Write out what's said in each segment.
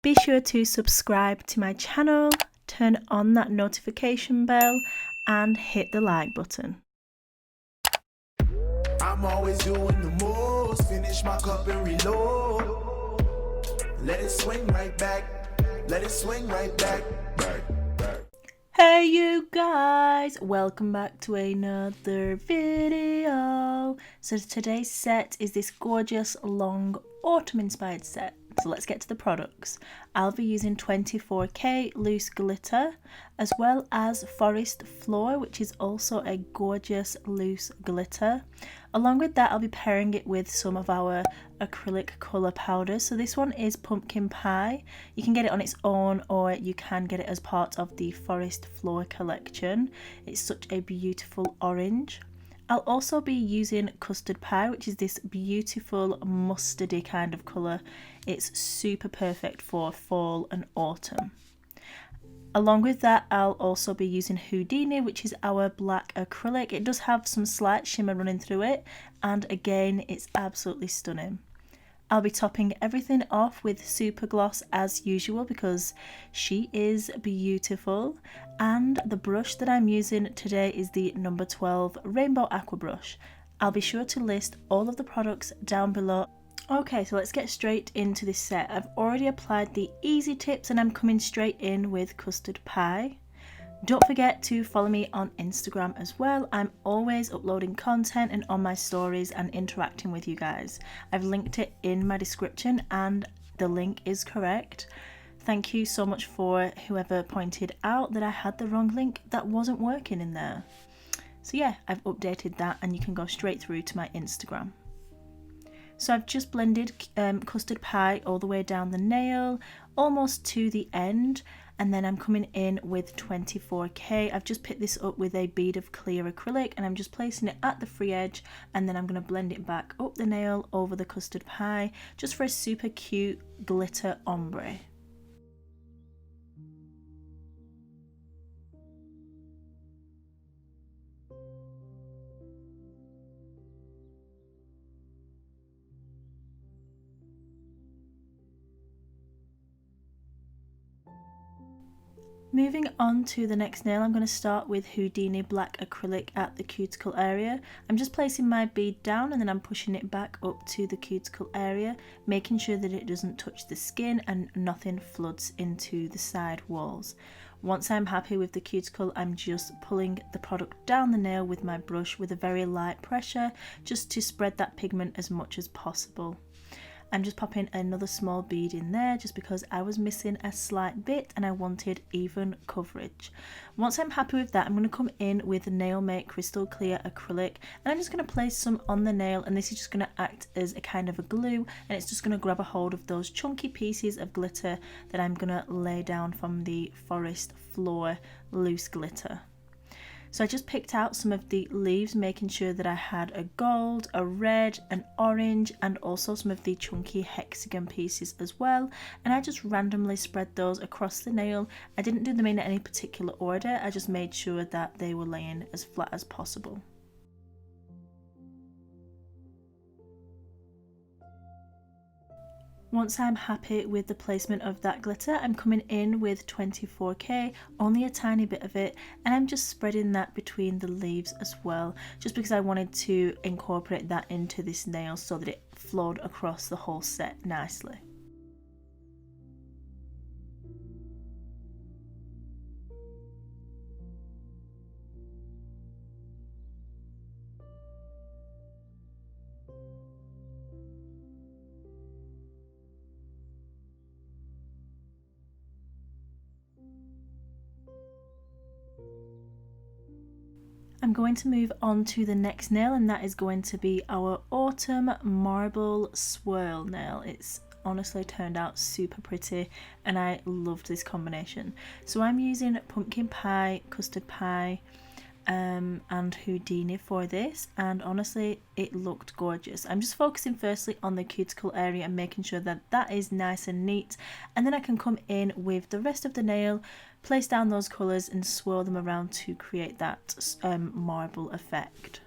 Be sure to subscribe to my channel, turn on that notification bell and hit the like button. I'm always doing the most, finish my cup and reload. Let it swing right back, let it swing right back. Hey you guys, welcome back to another video. So today's set is this gorgeous long autumn inspired set. So let's get to the products. I'll be using 24K loose glitter as well as Forest Floor, which is also a gorgeous loose glitter. Along with that, I'll be pairing it with some of our acrylic colour powders. So this one is Pumpkin Pie. You can get it on its own or you can get it as part of the Forest Floor collection. It's such a beautiful orange. I'll also be using Custard Pie, which is this beautiful mustardy kind of colour. It's super perfect for fall and autumn. Along with that, I'll also be using Houdini, which is our black acrylic. It does have some slight shimmer running through it, and again, it's absolutely stunning. I'll be topping everything off with Super Gloss as usual because she is beautiful. And the brush that I'm using today is the number 12 Rainbow Aqua Brush. I'll be sure to list all of the products down below. Okay, so let's get straight into this set. I've already applied the easy tips and I'm coming straight in with Custard Pie. Don't forget to follow me on Instagram as well. I'm always uploading content and on my stories and interacting with you guys. I've linked it in my description and the link is correct. Thank you so much for whoever pointed out that I had the wrong link that wasn't working in there. So yeah, I've updated that and you can go straight through to my Instagram. So I've just blended Custard Pie all the way down the nail, almost to the end, and then I'm coming in with 24K. I've just picked this up with a bead of clear acrylic and I'm just placing it at the free edge, and then I'm going to blend it back up the nail over the Custard Pie, just for a super cute glitter ombre. Moving on to the next nail, I'm going to start with Houdini Black Acrylic at the cuticle area. I'm just placing my bead down and then I'm pushing it back up to the cuticle area, making sure that it doesn't touch the skin and nothing floods into the side walls. Once I'm happy with the cuticle, I'm just pulling the product down the nail with my brush with a very light pressure, just to spread that pigment as much as possible. I'm just popping another small bead in there just because I was missing a slight bit and I wanted even coverage. Once I'm happy with that, I'm going to come in with Nail Mate Crystal Clear Acrylic and I'm just going to place some on the nail, and this is just going to act as a kind of a glue, and it's just going to grab a hold of those chunky pieces of glitter that I'm going to lay down from the Forest Floor loose glitter. So I just picked out some of the leaves, making sure that I had a gold, a red, an orange, and also some of the chunky hexagon pieces as well. And I just randomly spread those across the nail. I didn't do them in any particular order, I just made sure that they were laying as flat as possible. Once I'm happy with the placement of that glitter, I'm coming in with 24K, only a tiny bit of it, and I'm just spreading that between the leaves as well, just because I wanted to incorporate that into this nail so that it flowed across the whole set nicely. I'm going to move on to the next nail, and that is going to be our Autumn Marble Swirl nail. It's honestly turned out super pretty and I loved this combination. So I'm using Pumpkin Pie, Custard Pie, and Houdini for this, and honestly it looked gorgeous. I'm just focusing firstly on the cuticle area and making sure that that is nice and neat, and then I can come in with the rest of the nail, place down those colours and swirl them around to create that marble effect.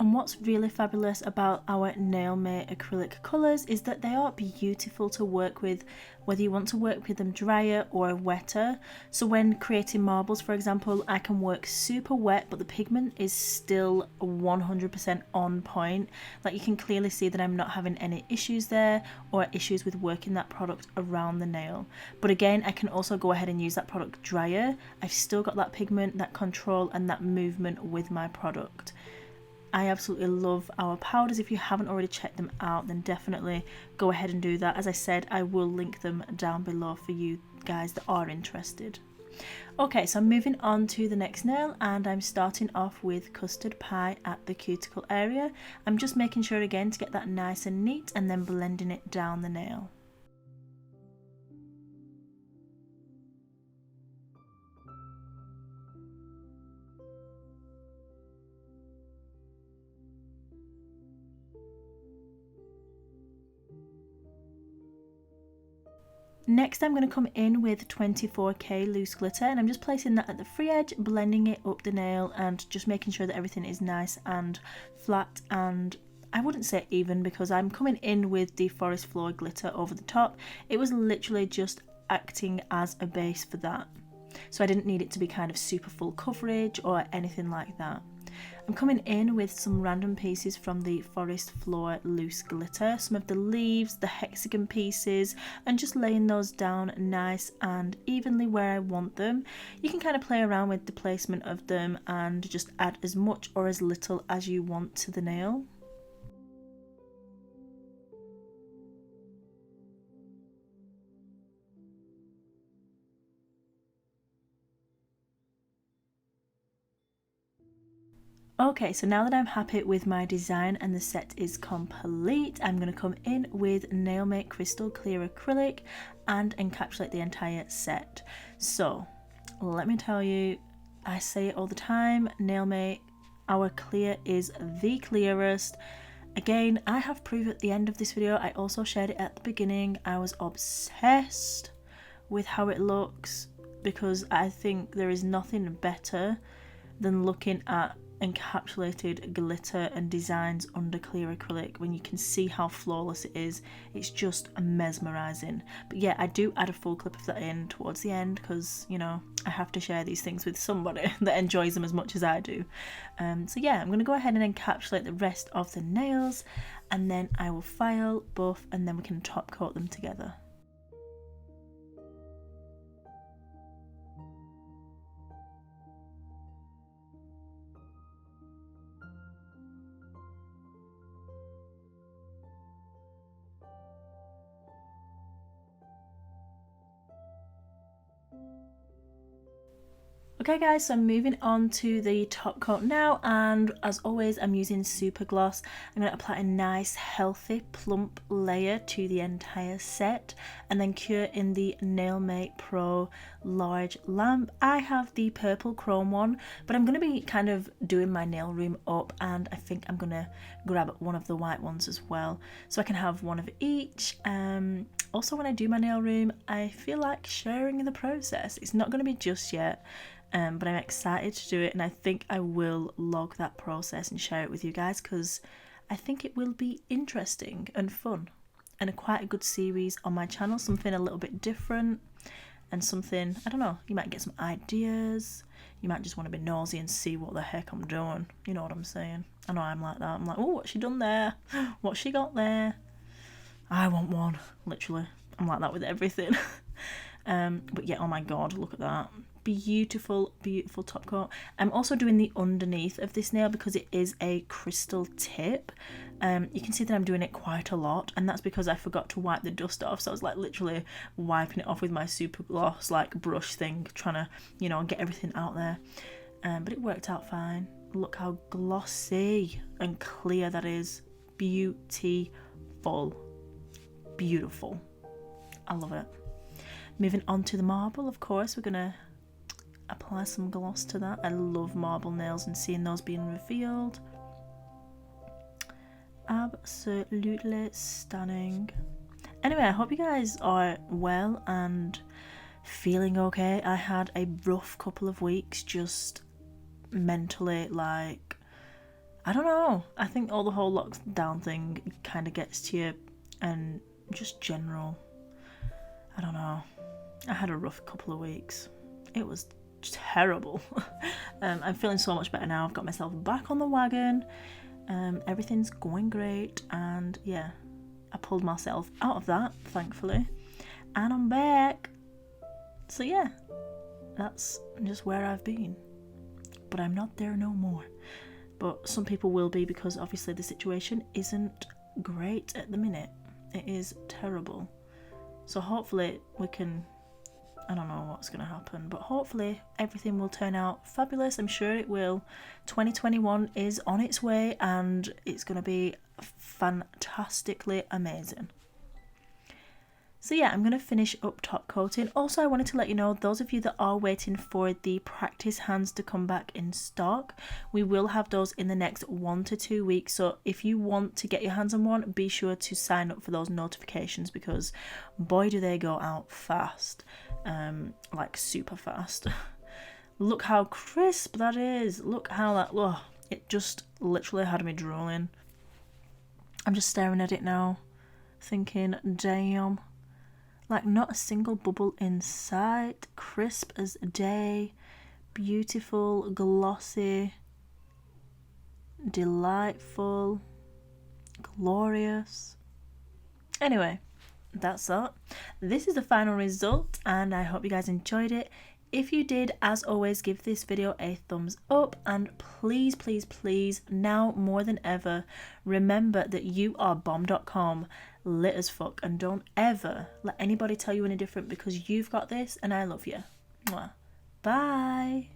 And what's really fabulous about our Nail Mate acrylic colours is that they are beautiful to work with, whether you want to work with them drier or wetter. So when creating marbles, for example, I can work super wet, but the pigment is still 100% on point. Like, you can clearly see that I'm not having any issues there or issues with working that product around the nail. But again, I can also go ahead and use that product drier. I've still got that pigment, that control and that movement with my product. I absolutely love our powders. If you haven't already checked them out, then definitely go ahead and do that. As I said, I will link them down below for you guys that are interested. Okay, so I'm moving on to the next nail, and I'm starting off with Custard Pie at the cuticle area. I'm just making sure again to get that nice and neat, and then blending it down the nail. Next, I'm going to come in with 24K loose glitter, and I'm just placing that at the free edge, blending it up the nail and just making sure that everything is nice and flat, and I wouldn't say even because I'm coming in with the Forest Floor glitter over the top. It was literally just acting as a base for that, so I didn't need it to be kind of super full coverage or anything like that. I'm coming in with some random pieces from the Forest Floor loose glitter, some of the leaves, the hexagon pieces, and just laying those down nice and evenly where I want them. You can kind of play around with the placement of them and just add as much or as little as you want to the nail. Okay, so now that I'm happy with my design and the set is complete, I'm going to come in with Nail Mate Crystal Clear Acrylic and encapsulate the entire set. So, let me tell you, I say it all the time, Nail Mate, our clear is the clearest. Again, I have proof at the end of this video. I also shared it at the beginning. I was obsessed with how it looks because I think there is nothing better than looking at encapsulated glitter and designs under clear acrylic when you can see how flawless it is. It's just mesmerizing. But yeah, I do add a full clip of that in towards the end because, you know, I have to share these things with somebody that enjoys them as much as I do. So yeah, I'm going to go ahead and encapsulate the rest of the nails, and then I will file both and then we can top coat them together. Okay guys, so I'm moving on to the top coat now, and as always I'm using super gloss. I'm going to apply a nice healthy plump layer to the entire set and then cure in the Nail Mate Pro large lamp. I have the purple chrome one, but I'm going to be kind of doing my nail room up, and I think I'm going to grab one of the white ones as well so I can have one of each. Also, when I do my nail room, I feel like sharing in the process. It's not going to be just yet, but I'm excited to do it, and I think I will log that process and share it with you guys because I think it will be interesting and fun and quite a good series on my channel, something a little bit different and something, I don't know, you might get some ideas, you might just want to be nosy and see what the heck I'm doing, you know what I'm saying? I know I'm like that. I'm like, oh, what's she done there? What's she got there? I want one, literally. I'm like that with everything. But yeah, oh my god, look at that. Beautiful, beautiful top coat. I'm also doing the underneath of this nail because it is a crystal tip. You can see that I'm doing it quite a lot, and that's because I forgot to wipe the dust off, so I was like literally wiping it off with my super gloss like brush thing, trying to, you know, get everything out there. But it worked out fine. Look how glossy and clear that is. Beautiful. Beautiful. I love it. Moving on to the marble, of course, we're gonna apply some gloss to that. I love marble nails and seeing those being revealed. Absolutely stunning. Anyway, I hope you guys are well and feeling okay. I had a rough couple of weeks, just mentally, like, I don't know. I think all the whole lockdown thing kind of gets to you, and just general. I don't know. I had a rough couple of weeks. It was terrible. I'm feeling so much better now. I've got myself back on the wagon. Everything's going great, and yeah, I pulled myself out of that, thankfully, and I'm back. So yeah, that's just where I've been. But I'm not there no more. But some people will be, because obviously the situation isn't great at the minute. It is terrible. So hopefully we can, I don't know what's going to happen, but hopefully everything will turn out fabulous. I'm sure it will. 2021 is on its way, and it's going to be fantastically amazing. So yeah, I'm going to finish up top coating. Also, I wanted to let you know, those of you that are waiting for the practice hands to come back in stock, we will have those in the next 1 to 2 weeks. So if you want to get your hands on one, be sure to sign up for those notifications, because boy do they go out fast, like super fast. Look how crisp that is. Look how that, oh, it just literally had me drooling. I'm just staring at it now, thinking, damn. Like, not a single bubble in sight, crisp as day, beautiful, glossy, delightful, glorious. Anyway, that's that. This is the final result, and I hope you guys enjoyed it. If you did, as always, give this video a thumbs up, and please, please, please, now more than ever, remember that you are bomb.com, lit as fuck, and don't ever let anybody tell you any different, because you've got this and I love you. Mwah. Bye.